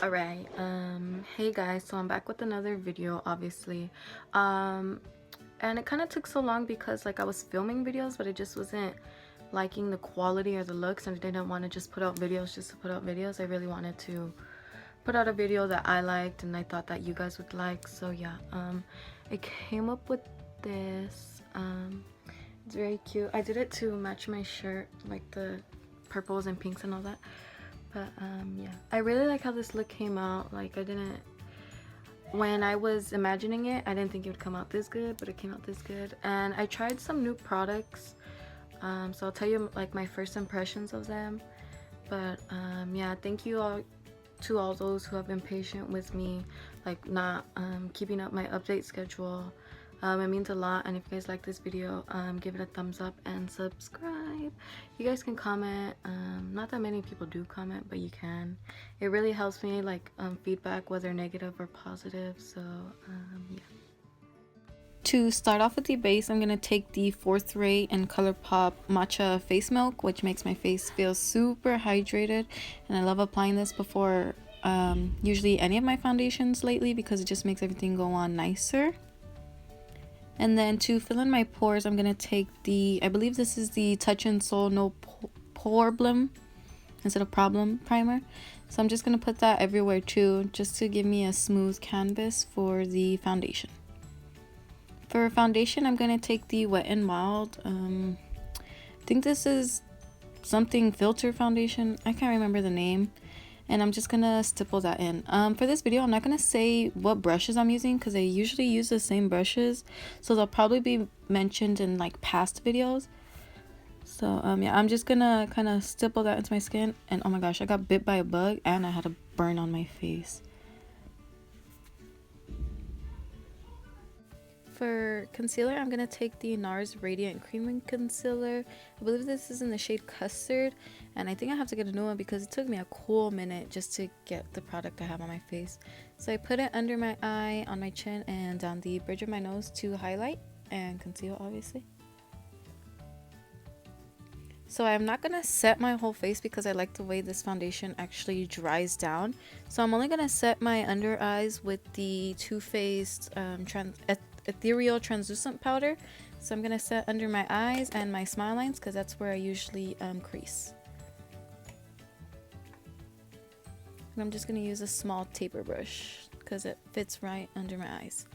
Alright, hey guys, so I'm back with another video, obviously. And it kind of took so long because like I was filming videos, but it just wasn't liking the quality or the looks, and I didn't want to just put out videos just to put out videos. I really wanted to put out a video that I liked and I thought that you guys would like. So yeah, I came up with this. It's very cute. I did it to match my shirt, like the purples and pinks and all that. But yeah, I really like how this look came out. Like when I was imagining it, I didn't think it would come out this good, but it came out this good. And I tried some new products, so I'll tell you like my first impressions of them. But yeah, thank you all to all those who have been patient with me, like not keeping up my update schedule. It means a lot, and if you guys like this video, give it a thumbs up and subscribe. You guys can comment. Not that many people do comment, but you can. It really helps me, like feedback, whether negative or positive. So yeah. To start off with the base, I'm going to take the 4th Ray and ColourPop Matcha Face Milk, which makes my face feel super hydrated. And I love applying this before usually any of my foundations lately because it just makes everything go on nicer. And then to fill in my pores, I'm going to take the, I believe this is the Touch and Soul No Problem instead of Problem primer. So I'm just going to put that everywhere too, just to give me a smooth canvas for the foundation. For foundation, I'm going to take the Wet n Wild. I think this is something filter foundation. I can't remember the name. And I'm just going to stipple that in. For this video, I'm not going to say what brushes I'm using because I usually use the same brushes. So they'll probably be mentioned in like past videos. So yeah, I'm just going to kind of stipple that into my skin. And oh my gosh, I got bit by a bug and I had a burn on my face. For concealer, I'm going to take the NARS Radiant Creaming Concealer. I believe this is in the shade Custard, and I think I have to get a new one because it took me a cool minute just to get the product I have on my face. So I put it under my eye, on my chin, and down the bridge of my nose to highlight and conceal, obviously. So I'm not going to set my whole face because I like the way this foundation actually dries down. So I'm only going to set my under eyes with the Too Faced Ethereal Translucent Powder. So I'm going to set under my eyes and my smile lines because that's where I usually crease. And I'm just going to use a small taper brush because it fits right under my eyes.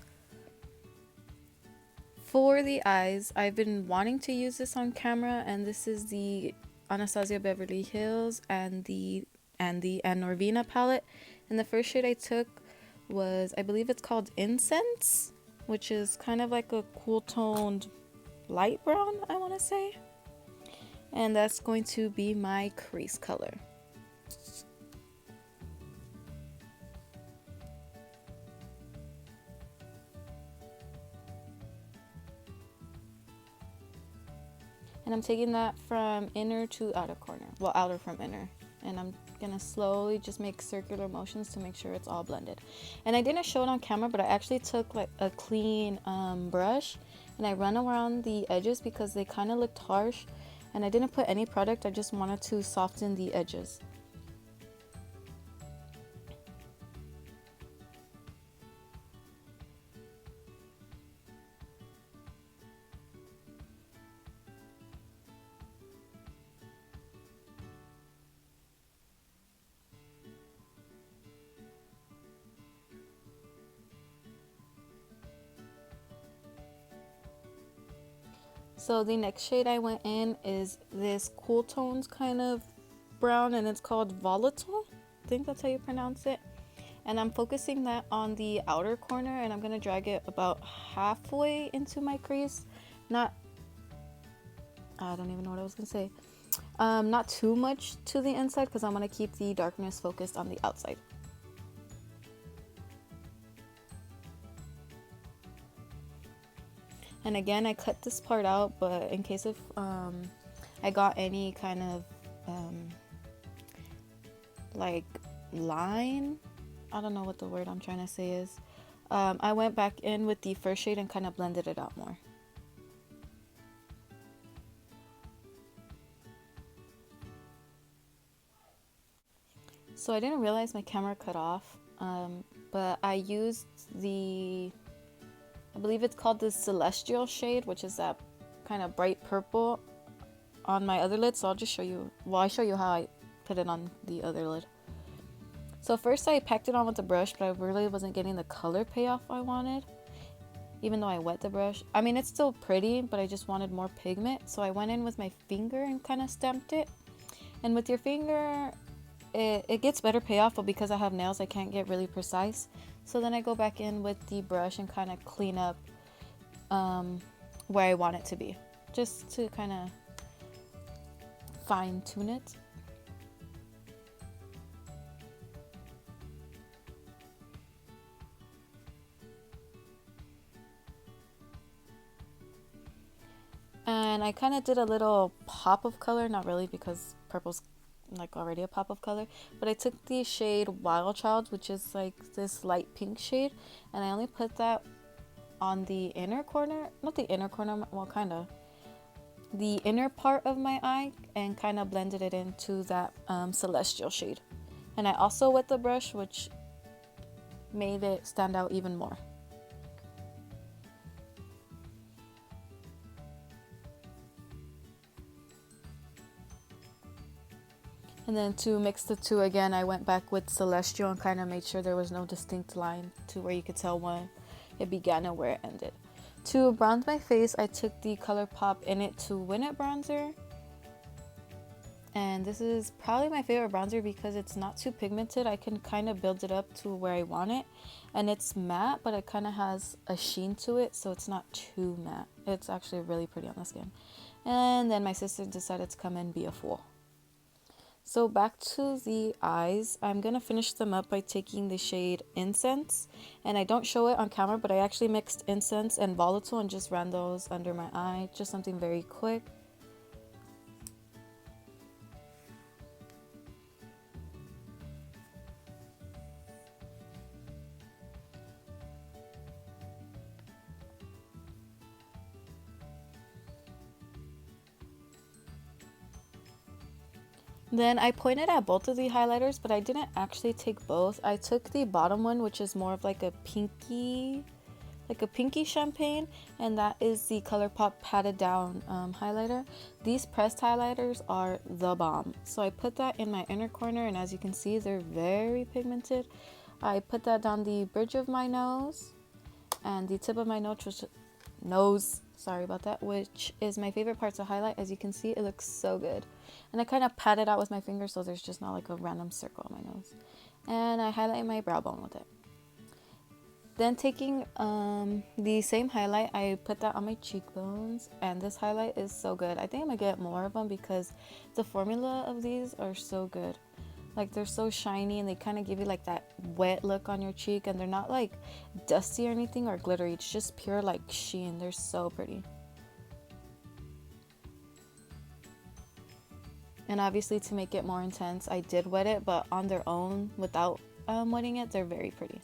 For the eyes, I've been wanting to use this on camera, and this is the Anastasia Beverly Hills and the Norvina palette. And the first shade I took was, I believe it's called Incense, which is kind of like a cool toned light brown, I want to say. And that's going to be my crease color. And I'm taking that from inner to outer corner. Well, outer from inner. And I'm gonna slowly just make circular motions to make sure it's all blended. And I didn't show it on camera, but I actually took like a clean brush and I ran around the edges because they kind of looked harsh. And I didn't put any product, I just wanted to soften the edges. So the next shade I went in is this cool tones kind of brown, and it's called Volatile. I think that's how you pronounce it. And I'm focusing that on the outer corner, and I'm going to drag it about halfway into my crease. I don't even know what I was going to say. Not too much to the inside because I want to keep the darkness focused on the outside. And again, I cut this part out, but in case if I got any kind of like line, I don't know what the word I'm trying to say is, I went back in with the first shade and kind of blended it out more. So I didn't realize my camera cut off, but I used I believe it's called the Celestial shade, which is that kind of bright purple on my other lid. So I'll just show you, well, I'll show you how I put it on the other lid. So first I packed it on with the brush, but I really wasn't getting the color payoff I wanted, even though I wet the brush. I mean, it's still pretty, but I just wanted more pigment. So I went in with my finger and kind of stamped it. And with your finger, it gets better payoff, but because I have nails, I can't get really precise. So then I go back in with the brush and kind of clean up where I want it to be, just to kind of fine tune it. And I kind of did a little pop of color, not really because purple's like already a pop of color, but I took the shade Wild Child, which is like this light pink shade, and I only put that on the inner corner, not the inner corner, well, kind of the inner part of my eye, and kind of blended it into that Celestial shade. And I also wet the brush, which made it stand out even more. And then to mix the two again, I went back with Celestial and kind of made sure there was no distinct line to where you could tell when it began and where it ended. To bronze my face, I took the ColourPop In It to Win It bronzer. And this is probably my favorite bronzer because it's not too pigmented. I can kind of build it up to where I want it. And it's matte, but it kind of has a sheen to it, so it's not too matte. It's actually really pretty on the skin. And then my sister decided to come in and be a fool. So back to the eyes, I'm going to finish them up by taking the shade Incense. And I don't show it on camera, but I actually mixed Incense and Volatile and just ran those under my eye. Just something very quick. Then I pointed at both of the highlighters, but I didn't actually take both. I took the bottom one, which is more of like a pinky champagne, and that is the ColourPop Patted Down highlighter. These pressed highlighters are the bomb. So I put that in my inner corner, and as you can see, they're very pigmented. I put that down the bridge of my nose and the tip of my nose, sorry about that, which is my favorite part to highlight. As you can see, it looks so good. And I kind of pat it out with my finger so there's just not like a random circle on my nose. And I highlight my brow bone with it. Then taking the same highlight, I put that on my cheekbones, and this highlight is so good. I think I'm gonna get more of them because the formula of these are so good. Like, they're so shiny and they kind of give you like that wet look on your cheek, and they're not like dusty or anything or glittery. It's just pure like sheen. They're so pretty. And obviously, to make it more intense, I did wet it, but on their own without wetting it, they're very pretty.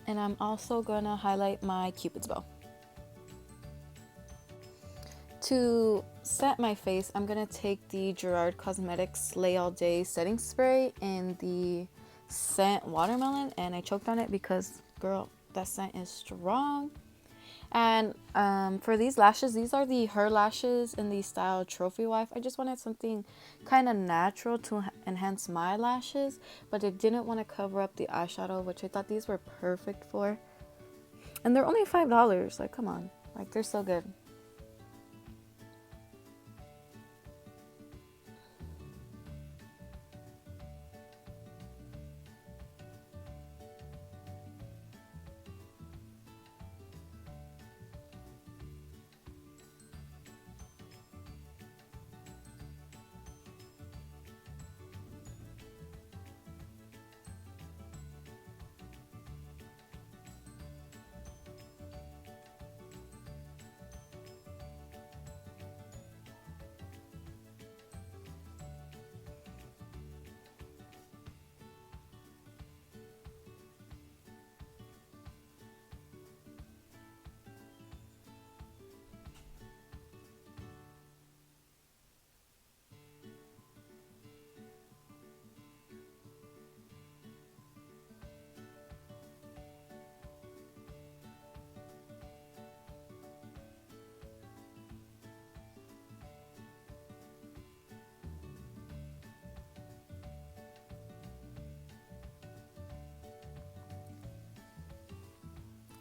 And I'm also gonna highlight my Cupid's bow. To set my face, I'm gonna take the Gerard Cosmetics Lay All Day setting spray in the scent Watermelon, and I choked on it because, girl, that scent is strong. And for these lashes, these are the Her lashes in the style Trophy Wife. I just wanted something kind of natural to enhance my lashes, but I didn't want to cover up the eyeshadow, which I thought these were perfect for. And they're only $5. Like, come on. Like, they're so good.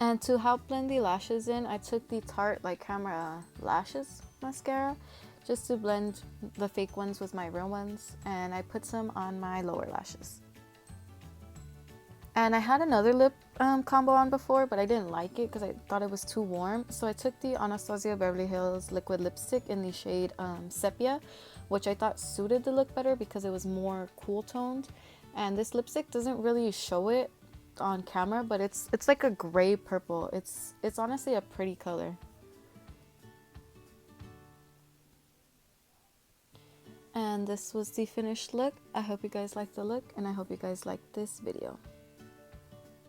And to help blend the lashes in, I took the Tarte like Camera Lashes mascara just to blend the fake ones with my real ones, and I put some on my lower lashes. And I had another lip combo on before, but I didn't like it because I thought it was too warm. So I took the Anastasia Beverly Hills liquid lipstick in the shade Sepia, which I thought suited the look better because it was more cool toned. And this lipstick doesn't really show it on camera, but it's like a gray purple. It's honestly a pretty color. And this was the finished look. I hope you guys liked the look, and I hope you guys liked this video.